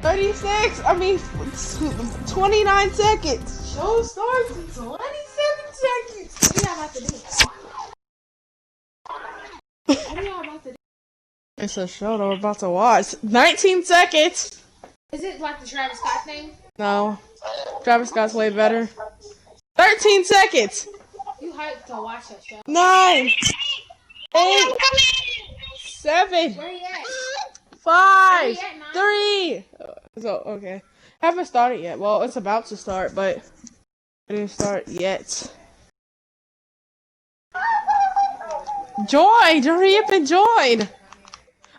36. I mean, 29 seconds. Show starts in 27 seconds. What are y'all about to do? What are y'all about to do? It's a show that we're about to watch. 19 seconds. Is it like the Travis Scott thing? No. Travis Scott's way better. 13 seconds. You hyped to watch that show. 9, 8, 7, Where you at? 5, Where you at, 3. So, okay. Haven't started yet. Well, it's about to start, but it didn't start yet. Join! Hurry up and join!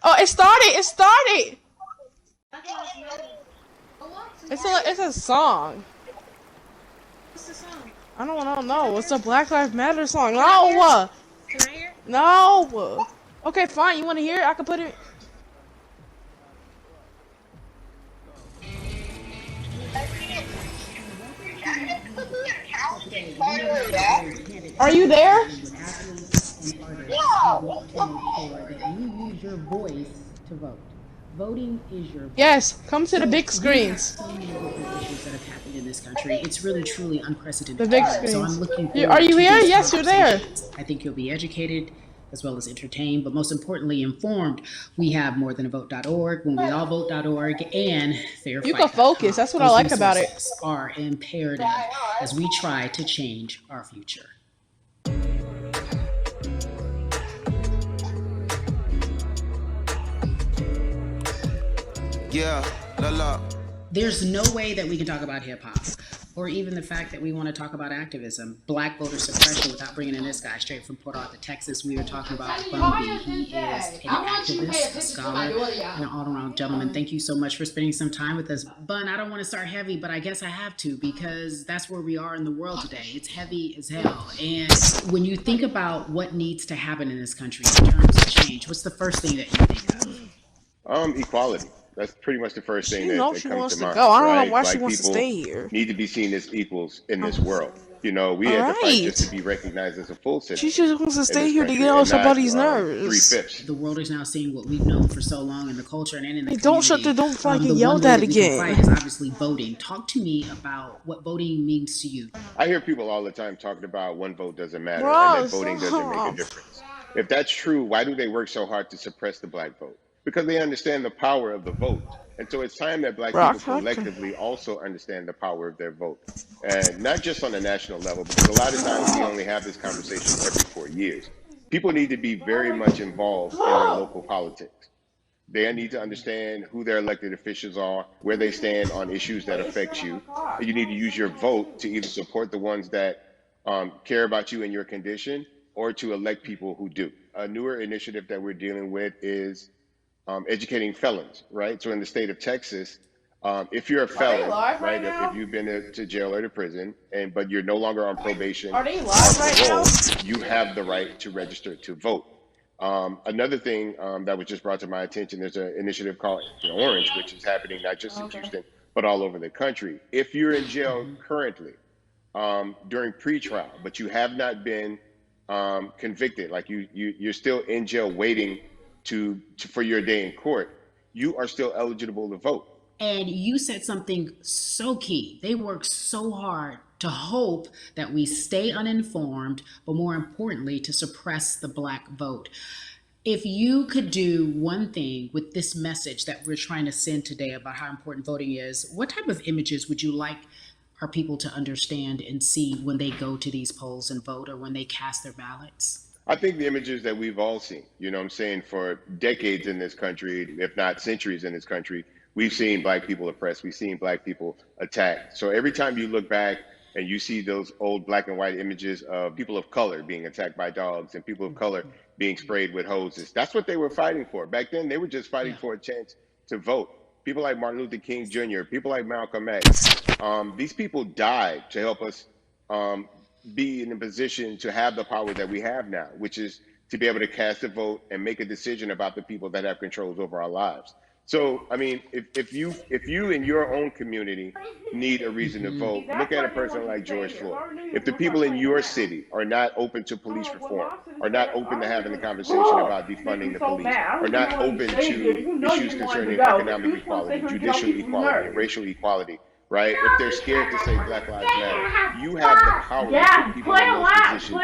Oh, it started! It started! It's a song. What's the song? I don't know. It's a Black Lives Matter song. Can I hear No! it? Can I hear it? No! Okay, fine. You want to hear it? I can put it. Are you there? Yeah. You use your voice to vote. Voting is your voice. Yes, come to the big screens. So many different issues that have happened in this country. It's really, truly unprecedented. The big times. So I'm screens. looking forward Are you to here? these Yes, you're there. conversations. I think you'll be educated as well as entertained, but most importantly informed. We have morethanavote.org, whenweallvote.org, and fairfight.com. You can focus. That's what I like about it. Resources are imperative as we try to change our future. Yeah, la la. There's no way that we can talk about hip hop or even the fact that we want to talk about activism, black voter suppression, without bringing in this guy straight from Port Arthur, Texas. We are talking about Bunby. He is an activist, a scholar, and an all-around gentleman. Thank you so much for spending some time with us. Bun, I don't want to start heavy, but I guess I have to because that's where we are in the world today. It's heavy as hell. And when you think about what needs to happen in this country in terms of change, what's the first thing that you think of? Equality. That's pretty much the first thing that She comes wants to to mind. go. I don't right? know why she Black wants to people stay here. need to be seen as equals in this world. You know, we had to fight just to be recognized as a full citizen. She just wants to stay this here to country, get on and not, somebody's nerves. 3/5. The world is now seeing what we've known for so long in the culture and in the Hey, community. don't shut the door before I get The yelled one way at that we can again. fight is obviously voting. Talk to me about what voting means to you. I hear people all the time talking about one vote doesn't matter Bro, and that voting doesn't make a stop. difference. If that's true, why do they work so hard to suppress the black vote? Because they understand the power of the vote. And so it's time that black Bro, people collectively also understand the power of their vote. And not just on a national level, because a lot of times we only have this conversation every 4 years. People need to be very much involved in their local politics. They need to understand who their elected officials are, where they stand on issues that affect you. And you need to use your vote to either support the ones that care about you and your condition, or to elect people who do. A newer initiative that we're dealing with is educating felons, right? So in the state of Texas, if you're a felon, right, if you've been to jail or to prison, but you're no longer on probation or parole, you have the right to register to vote. Another thing that was just brought to my attention, there's an initiative called Orange, which is happening not just in Houston, but all over the country. If you're in jail currently during pretrial, but you have not been convicted, like you're still in jail waiting for your day in court, you are still eligible to vote. And you said something so key. They work so hard to hope that we stay uninformed, but more importantly, to suppress the black vote. If you could do one thing with this message that we're trying to send today about how important voting is, what type of images would you like our people to understand and see when they go to these polls and vote, or when they cast their ballots? I think the images that we've all seen, you know what I'm saying, for decades in this country, if not centuries in this country, we've seen black people oppressed, we've seen black people attacked. So every time you look back and you see those old black and white images of people of color being attacked by dogs and people of color being sprayed with hoses, that's what they were fighting for. Back then, they were just fighting for a chance to vote. People like Martin Luther King Jr., people like Malcolm X, these people died to help us be in a position to have the power that we have now, which is to be able to cast a vote and make a decision about the people that have controls over our lives. So, I mean, if you in your own community need a reason to vote, look at a person like George Floyd. If the people in your city are not open to police reform, are not open to having a conversation about defunding the police, are not open to issues concerning economic equality, judicial equality, and racial equality, right? If they're scared to say Black Lives Matter, you have the power to put people in those positions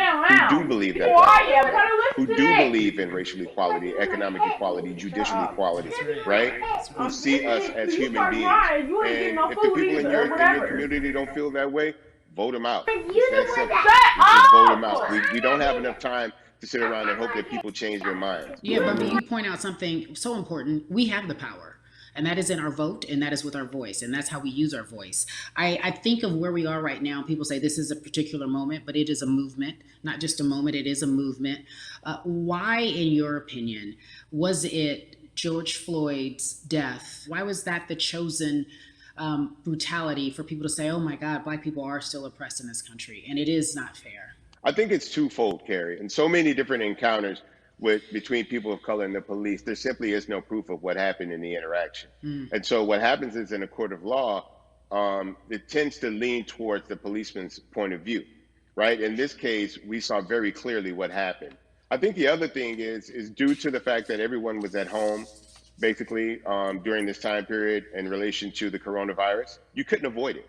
who do believe that Black Lives Matter, who do believe in racial equality, economic equality, judicial equality, right? Who see us as human beings. And if the people in your community don't feel that way, vote them out. It's that simple. Just vote them out. We don't have enough time to sit around and hope that people change their minds. Yeah, but you point out something so important. We have the power. And that is in our vote, and that is with our voice, and that's how we use our voice. I think of where we are right now. People say this is a particular moment, but it is a movement, not just a moment, it is a movement. Why, in your opinion, was it George Floyd's death? Why was that the chosen brutality for people to say, oh my God, Black people are still oppressed in this country, and it is not fair? I think it's twofold, Carrie, and so many different encounters between people of color and the police, there simply is no proof of what happened in the interaction. And so what happens is in a court of law, it tends to lean towards the policeman's point of view, right? In this case, we saw very clearly what happened. I think the other thing is due to the fact that everyone was at home, basically, during this time period in relation to the coronavirus, you couldn't avoid it,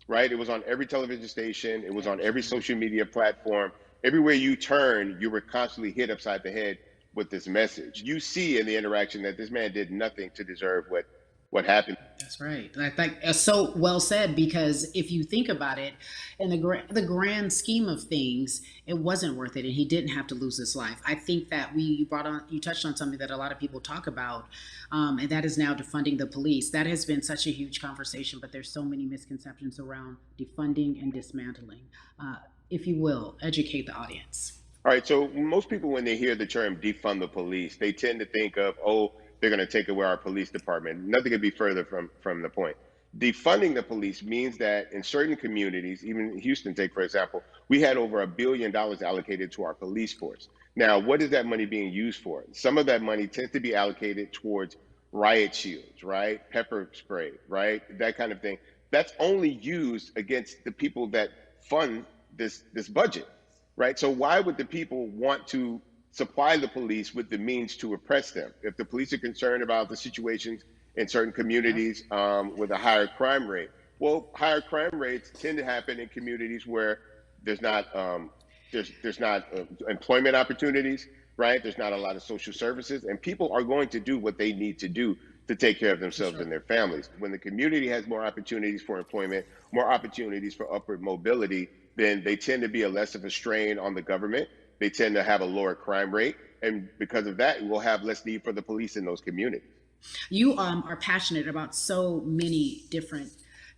right? It was on every television station. It was on every social media platform. Everywhere you turn, you were constantly hit upside the head with this message. You see in the interaction that this man did nothing to deserve what happened. That's right. I think so well said, because if you think about it, in the grand scheme of things, it wasn't worth it, and he didn't have to lose his life. I think that you touched on something that a lot of people talk about, and that is now defunding the police. That has been such a huge conversation, but there's so many misconceptions around defunding and dismantling. If you will, educate the audience. All right. So most people, when they hear the term defund the police, they tend to think of, oh, they're going to take away our police department. Nothing could be further from the point. Defunding the police means that in certain communities, even Houston, take for example, we had over $1 billion allocated to our police force. Now, what is that money being used for? Some of that money tends to be allocated towards riot shields, right? Pepper spray, right? That kind of thing. That's only used against the people that fund this budget, right? So why would the people want to supply the police with the means to oppress them? If the police are concerned about the situations in certain communities with a higher crime rate, well, higher crime rates tend to happen in communities where there's not employment opportunities, right? There's not a lot of social services, and people are going to do what they need to do to take care of themselves and their families. When the community has more opportunities for employment, more opportunities for upward mobility, then they tend to be less of a strain on the government. They tend to have a lower crime rate. And because of that, we'll have less need for the police in those communities. You are passionate about so many different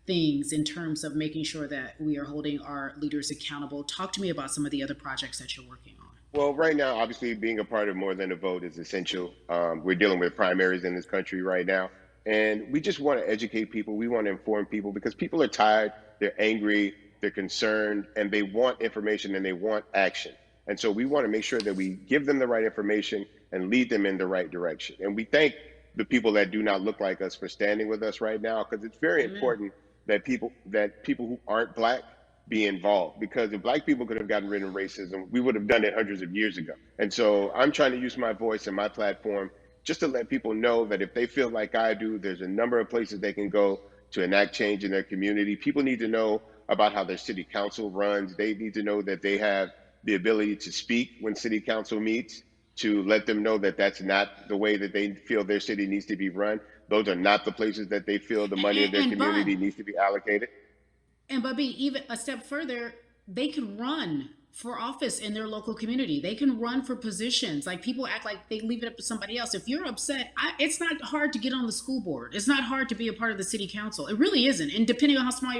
things in terms of making sure that we are holding our leaders accountable. Talk to me about some of the other projects that you're working on. Well, right now, obviously, being a part of More Than a Vote is essential. We're dealing with primaries in this country right now. And we just want to educate people. We want to inform people because people are tired, they're angry, they're concerned, and they want information and they want action. And so we want to make sure that we give them the right information and lead them in the right direction. And we thank the people that do not look like us for standing with us right now, because it's very important that people who aren't Black be involved, because if Black people could have gotten rid of racism, we would have done it hundreds of years ago. And so I'm trying to use my voice and my platform just to let people know that if they feel like I do, there's a number of places they can go to enact change in their community. People need to know about how their city council runs. They need to know that they have the ability to speak when city council meets, to let them know that that's not the way that they feel their city needs to be run. Those are not the places that they feel the money of their community needs to be allocated. And Bubby, even a step further, they can run for office in their local community. They can run for positions. Like, people act like they leave it up to somebody else. If you're upset, it's not hard to get on the school board. It's not hard to be a part of the city council. It really isn't. And depending on how small your